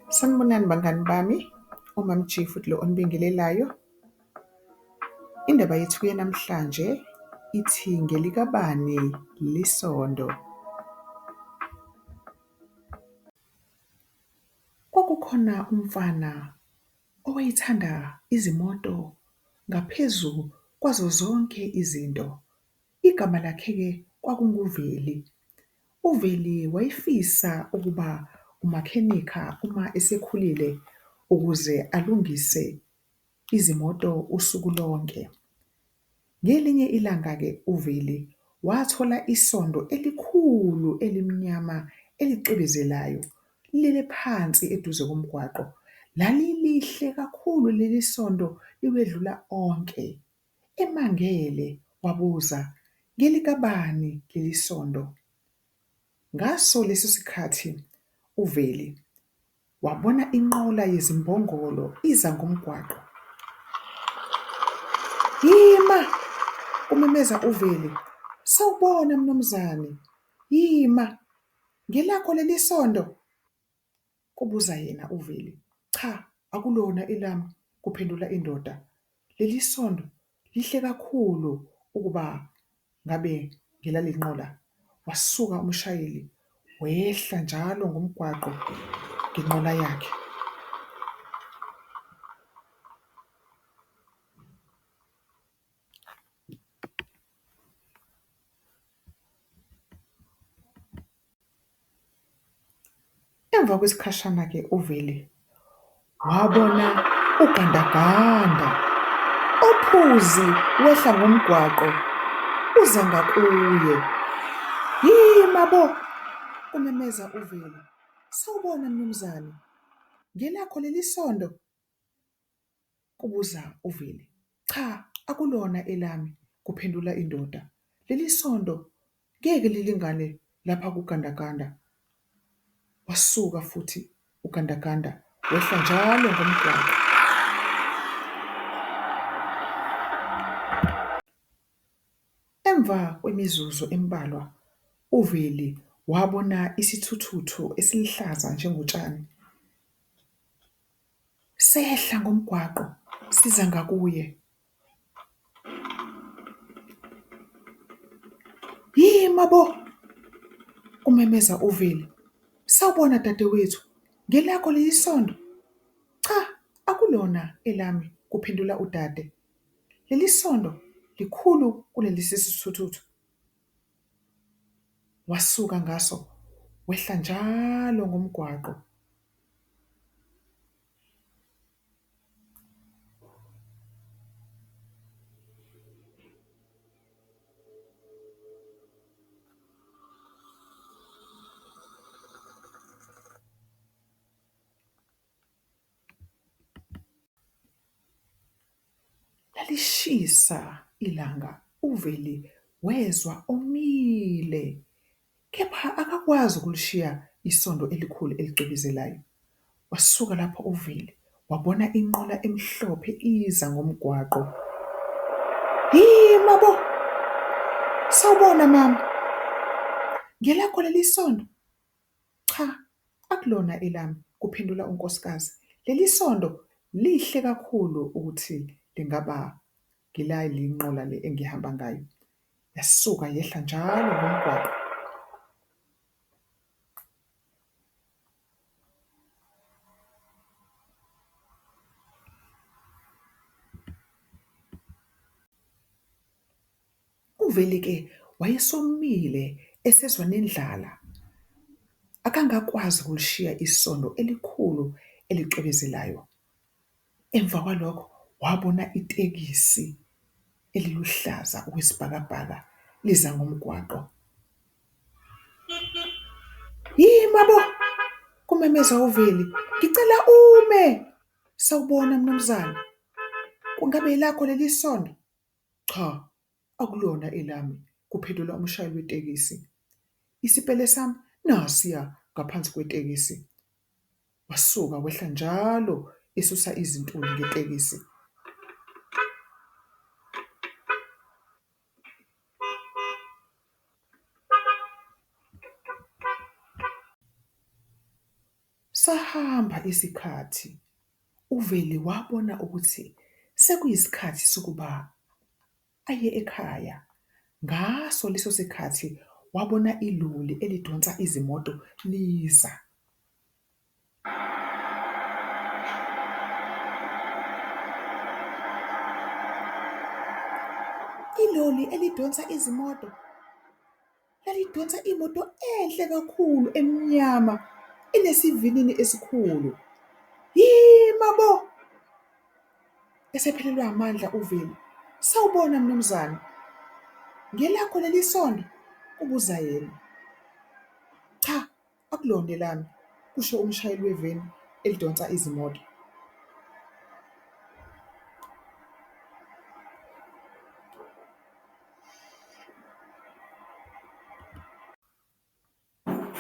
Sanibonani bangani bami, uMam G futhi lo onibingelelayo. Indaba yethu namhlanje ithi ngelikabani lisondo. Kwakukhona umfana owayethanda izimoto ngaphezu kwazo zonke izinto. Igama lakhe-ke kwakunguVeli. UVeli wayefisa ukuba umakhenikha uma esekhulile ukuze alungise izimoto usuku lonke. Ngelinye ilanga-ke uVeli wathola isondo elikhulu elimnyama elicwebezelayo lilele phansi eduze komgwaqo. Lalilihle kakhulu leli sondo liwedlula onke. Emangele wabuza, ngelikabani leli sondo? Ngaso leso sikhathi uVeli wabona inqola yezimbongolo iza ngomgwaqo. "Yima!" kumemeza uVeli. "Sawubona mnumzane, yima! Ngelakho leli sondo?" kubuza yena uVeli. "Cha, akulona elami," kuphendula indoda. "Leli sondo lihle kakhulu ukuba ngabe ngelale nqola." Wasuka umshayeli wehla njalo ngomgwaqo ngenqola yakhe. Emva kwesikhashana-ke uVeli wabona ugandaganda ophuzi wehla ngomgwaqo uza ngakuye. "Yima bo!" kumemeza uVeli. "Sawubona mnumzane, ngelakho leli sondo?" kubuza uVeli. "Cha, akulona elami," kuphendula indoda. "Leli sondo ngeke lilingane lapha kugandaganda." Wasuka futhi ugandaganda wehla njalo ngomgwaqo. Emva kwemizuzu embalwa uVeli wabona isithuthuthu esiluhlaza njengotshani sehla ngomgwaqo siza ngakuye. "Yima bo!" kumemeza uVeli. "Sawubona dadewethu, ngelakho leli sondo?" "Cha, akulona elami," kuphendula udade. "Leli sondo likhulu kulelesi sithuthuthu." Wasuka ngaso wehla njalo ngomgwaqo. Lishisa ilanga, uVeli wezwa omile, kepha akakwazi ukulishiya isondo elikhulu elicwebezelayo. Wasuka lapho uVeli wabona inqola emhlophe iza ngomgwaqo. "Yima bo! Sawubona mama, ngelakho leli sondo?" "Cha, akulona elami," kuphendula unkosikazi. "Leli sondo lihle kakhulu ukuthi lingaba ngilali inqola le engihamba ngayo." Yasuka yehla njalo ngomgwaqo. UVeli-ke wayesomile esezwa nendlala. Akangakwazi ukulishiya isondo elikhulu elicwebezelayo. Emva kwalokho wabona itekisi eliluhlaza okwesibhakabhaka liza ngomgwaqo. "Yima bo!" kumemeza uVeli. "Ngicela ume." "Sawubona mnumzane, kungabe yilakho leli sondo?" "Cha, akulona elami," kuphendula umshayeli wetekisi. "Isipele sami nasiya ngaphansi kwetekisi." Wasuka wehla njalo esusa izintuli ngetekisi. Kusahamba isikhathi, uVeli wabona ukuthi sekuyisikhathi sokuba aye ekhaya. Ngaso leso sikhathi wabona iloli elidonsa izimoto liza. Iloli elidonsa izimoto lalidonsa imoto enhle kakhulu emnyama enesivinini esikhulu. Yimabo! Esephelelwe amandla uVeli. Sawubona mnumzane. Ngelakho leli sondo? Ubuza yena. Cha, akulona elami, kusho umshayeli weveni elidonsa izimoto.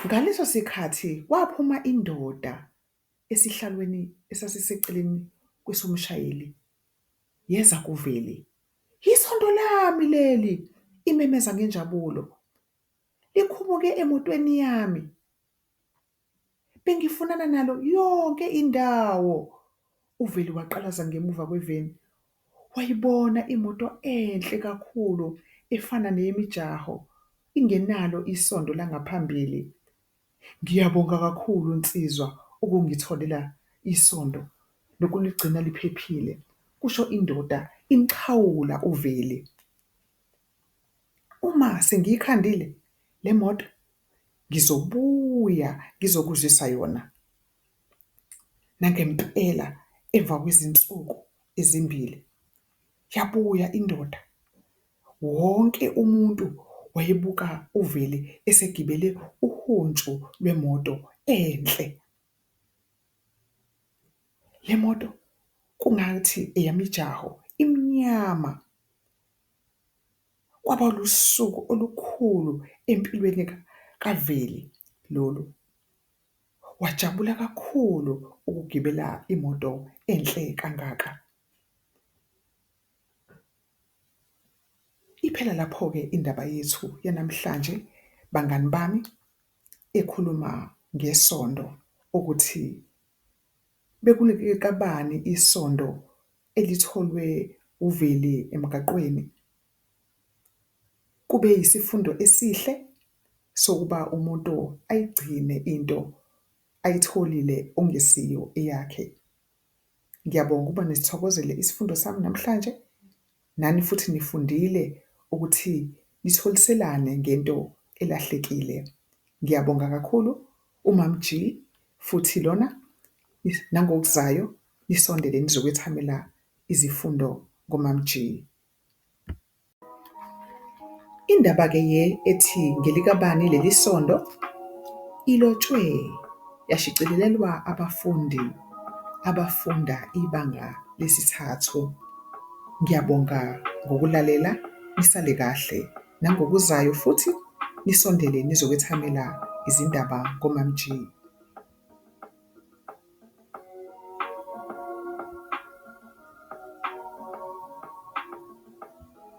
Ngaleso sikhathi kwaphuma indoda esihlalweni esasiseceleni kwesomshayeli. Yeza kuVeli. Yisondo lami leli, imemeza ngenjabulo. Likhumuke emotweni yami. Bengifunana nalo yonke indawo. uVeli waqalaza ngemuva kweveni. Wayibona imoto enhle kakhulu efana neyemijaho, ingenalo isondo langaphambili. Ngiyabonga kakhulu nsizwa ukungitholela isondo nokuligcina liphephile, kusho indoda imxhawula uVeli. Uma sengiyikhandile le moto, ngizobuya ngizokuzwisa yona. Nangempela emva kwezinsuku ezimbili yabuya indoda. Wonke umuntu wayebuka uVeli esegibele uhuntshu lwemoto enhle. Le moto kungathi eyamijaho, imnyama. Kwaba lusuku olukhulu empilweni kaVeli lolu. Wajabula kakhulu ukugibela imoto enhle kangaka. Iphela lapho-ke indaba yethu yanamhlanje, bangani bami, ekhuluma ngesondo ukuthi bekulikabani isondo elitholwe uVeli emgaqweni. Kube yisifundo esihle sokuba umuntu ayigcine into ayitholile ongesiyo eyakhe. Ngiyabonga ukuba nisithokozele isifundo sami namhlanje. Nani futhi nifundile ukuthi nitholiselane ngento elahlekile. Ngiyabonga kakhulu uMam G, futhi lona nangokuzayo nisondele nizokwethamela izifundo ngoMam G. Indaba-ke ethi ngelikabani leli sondo ilotshwe yashicilelwa abafundi abafunda ibanga lesithathu. Ngiyabonga ngokulalela, nisale kahle. Nangokuzayo futhi nisondele nizokwethamela izindaba ngoMam G.